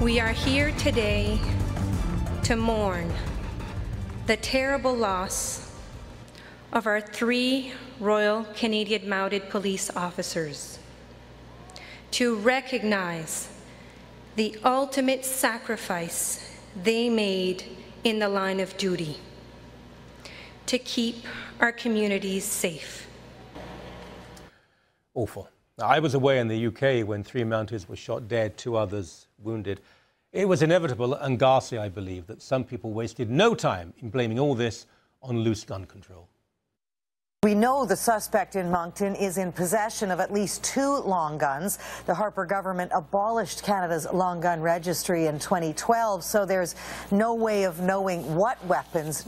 We are here today to mourn the terrible loss of our 3 Royal Canadian Mounted Police officers, to recognize the ultimate sacrifice they made in the line of duty to keep our communities safe. Awful. I was away in the UK when 3 Mounties were shot dead, 2 others wounded. It was inevitable and ghastly, I believe, that some people wasted no time in blaming all this on loose gun control. We know the suspect in Moncton is in possession of at least 2 long guns. The Harper government abolished Canada's long gun registry in 2012, so there's no way of knowing what weapons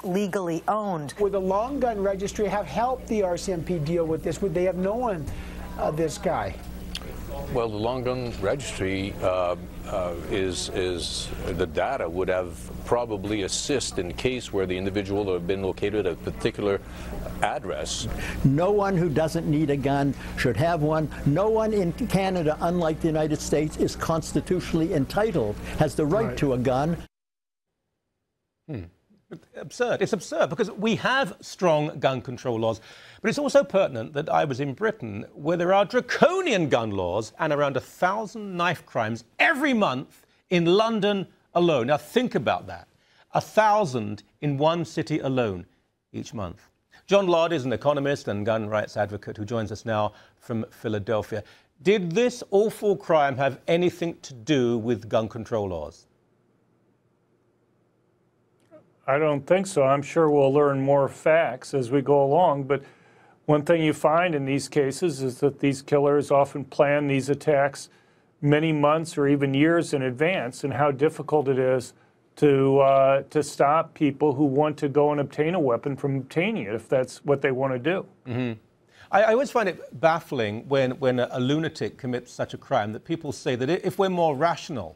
legally owned. Would the long gun registry have helped the RCMP deal with this? Would they have known this guy? Well, the long gun registry the data would have probably assist in case where the individual would have been located at a particular address. No one who doesn't need a gun should have one. No one in Canada, unlike the United States, is constitutionally entitled, has the right to a gun. Absurd. It's absurd because we have strong gun control laws, but it's also pertinent that I was in Britain where there are draconian gun laws and around 1,000 knife crimes every month in London alone. Now think about that. 1,000 in one city alone each month. John Lard is an economist and gun rights advocate who joins us now from Philadelphia. Did this awful crime have anything to do with gun control laws? I don't think so. I'm sure we'll learn more facts as we go along. But one thing you find in these cases is that these killers often plan these attacks many months or even years in advance, and how difficult it is to stop people who want to go and obtain a weapon from obtaining it if that's what they want to do. Mm-hmm. I always find it baffling when a lunatic commits such a crime that people say that if we're more rational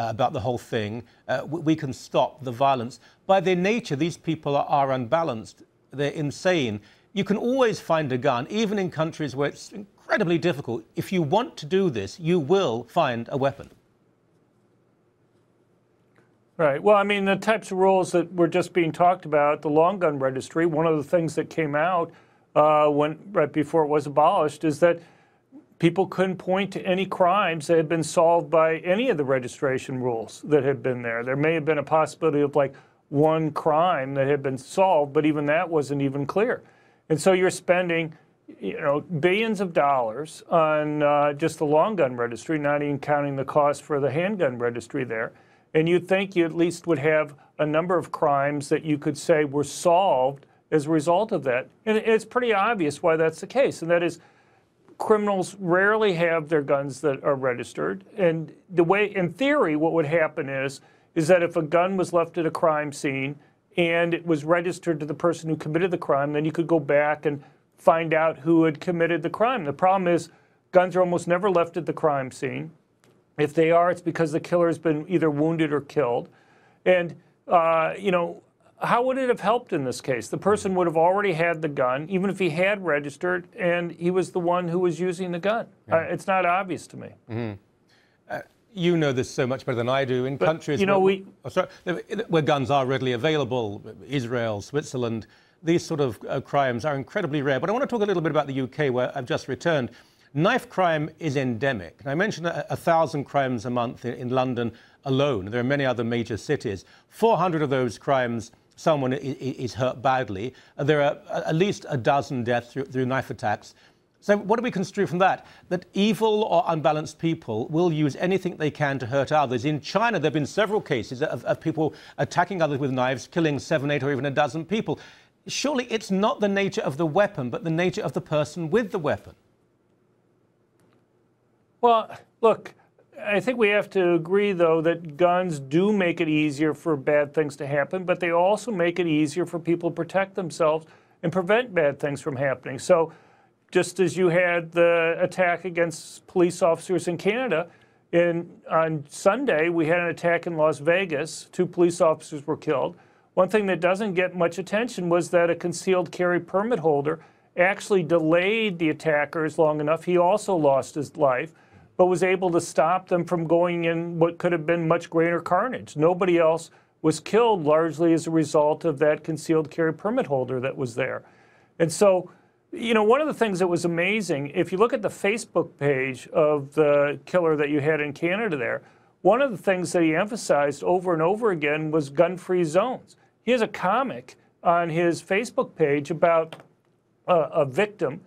about the whole thing, we can stop the violence. By their nature, these people are unbalanced. They're insane. You can always find a gun, even in countries where it's incredibly difficult. If you want to do this, you will find a weapon. Right. Well, I mean, the types of rules that were just being talked about, the long gun registry, one of the things that came out right before it was abolished is that people couldn't point to any crimes that had been solved by any of the registration rules that had been there. There may have been a possibility of like one crime that had been solved, but even that wasn't even clear. And so you're spending, billions of dollars on just the long gun registry, not even counting the cost for the handgun registry there. And you'd think you at least would have a number of crimes that you could say were solved as a result of that. And it's pretty obvious why that's the case, and that is criminals rarely have their guns that are registered. And the way, in theory, what would happen is that if a gun was left at a crime scene and it was registered to the person who committed the crime, then you could go back and find out who had committed the crime. The problem is guns are almost never left at the crime scene. If they are, it's because the killer has been either wounded or killed. And, how would it have helped in this case? The person would have already had the gun, even if he had registered, and he was the one who was using the gun. Yeah. It's not obvious to me. Mm-hmm. You know this so much better than I do. In countries where guns are readily available, Israel, Switzerland, these sort of crimes are incredibly rare. But I want to talk a little bit about the UK, where I've just returned. Knife crime is endemic. And I mentioned 1,000 crimes a month in London alone. There are many other major cities. 400 of those crimes, someone is hurt badly. There are at least a dozen deaths through knife attacks. So what do we construe from that? That evil or unbalanced people will use anything they can to hurt others. In China, there have been several cases of people attacking others with knives, killing 7, 8, or even a dozen people. Surely it's not the nature of the weapon, but the nature of the person with the weapon. Well, look, I think we have to agree, though, that guns do make it easier for bad things to happen, but they also make it easier for people to protect themselves and prevent bad things from happening. So just as you had the attack against police officers in Canada, on Sunday we had an attack in Las Vegas. 2 police officers were killed. One thing that doesn't get much attention was that a concealed carry permit holder actually delayed the attackers long enough. He also lost his life. but was able to stop them from going in what could have been much greater carnage. Nobody else was killed largely as a result of that concealed carry permit holder that was there. And so, you know, one of the things that was amazing, if you look at the Facebook page of the killer that you had in Canada there, one of the things that he emphasized over and over again was gun-free zones. He has a comic on his Facebook page about a victim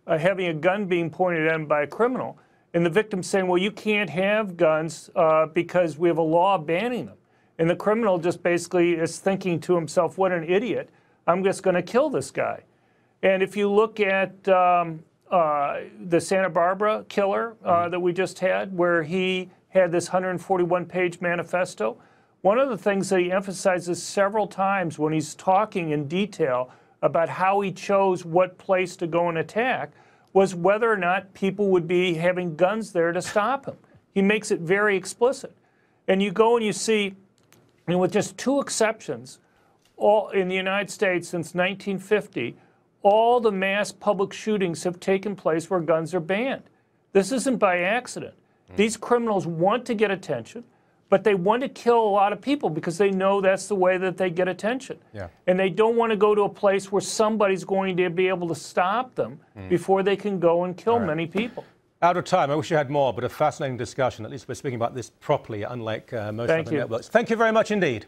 having a gun being pointed at him by a criminal, and the victim saying, well, you can't have guns because we have a law banning them. And the criminal just basically is thinking to himself, what an idiot, I'm just going to kill this guy. And if you look at the Santa Barbara killer that we just had, where he had this 141-page manifesto, one of the things that he emphasizes several times when he's talking in detail about how he chose what place to go and attack was whether or not people would be having guns there to stop him. He makes it very explicit. And you go and you see, and with just 2 exceptions, all in the United States since 1950, all the mass public shootings have taken place where guns are banned. This isn't by accident. These criminals want to get attention, but they want to kill a lot of people because they know that's the way that they get attention. Yeah. And they don't want to go to a place where somebody's going to be able to stop them before they can go and kill many people. Out of time. I wish you had more, but a fascinating discussion. At least we're speaking about this properly, unlike most other networks. Thank you very much indeed.